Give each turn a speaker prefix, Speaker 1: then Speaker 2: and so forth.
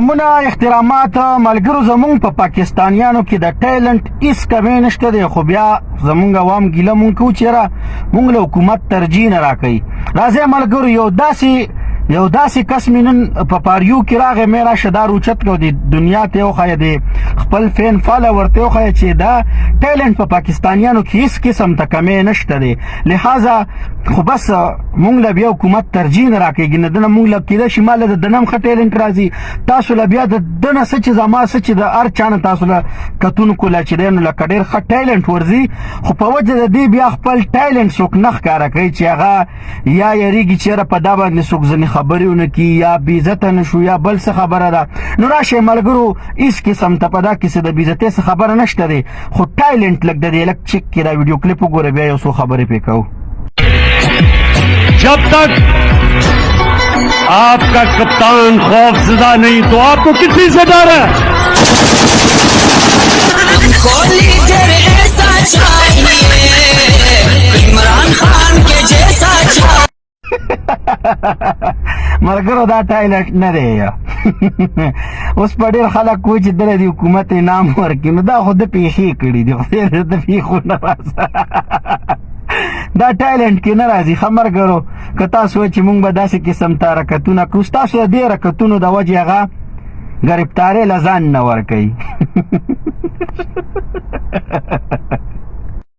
Speaker 1: امونه احترامات ملګرو زمونږ په پاکستانیانو کې د ټیلنټ هیڅ کمی نشته دی، خو بیا زمونږ عوام ګیله مونږ کوو چېرې مونږ له حکومت ترجیح نه راکوي. راځئ ملګرو یو داسې کس مې نن په پاریو کې راغی، مې راشه دا روچت کړو د دنیا ته یې وښیه، د خپل فین فالوور ته یې وښیه چې دا ټیلنټ په پاکستانیانو کې هیڅ قسم ته کمی نشته دی. لہذا خو بس مونږ له بیا حکومت ترجیح نه راکوي، نه دنه مونږ له کېدای شي ما له د دنه هم ښه ټیلنټ راځي، تاسو له بیا د دنه څه چې زما څه چې د هر چا نه تاسو له کتونکو له چې دی نو لکه ډېر ښه ټیلنټ ورځي، خو په وجه د دې بیا خپل ټیلنټ څوک نه ښکاره کوي چې هغه یا یریږي چې یاره په دا باندې څوک ځینې خبرې ونه کړي یا بې عزته نه شو یا بل څه خبره ده. نو راشئ ملګرو هېڅ قسم ته په دا کیسې د بې عزتۍ څه خبره نشته دی، خو ټیلنټ لږ د دې لږ چک کړي، دا ویډیو کلیپ وګوره، بیا یو څو خبرې پرې کوو.
Speaker 2: जब तक आपका कप्तान खौफजदा नहीं तो आपको कितनी से डर है?
Speaker 3: लीडर ऐसा चाहिए इमरान खान के जैसा चाहिए.
Speaker 1: ملګرو دا ټایلنټ نه دی اوس په ډېر خلک کوي چې دله د حکومت انعام ورکړي، نو دا خو د پیښې کړي دي، خدای د پیښو نه راسه دا ټایلنټ کې نه راځي. ښه ملګرو که تاسو وایئ چې مونږ به داسې قسم ته حرکتونه کړو، ستاسو د دې حرکتونو د وجې هغه ګرفتارۍ له ځان نه ورکوي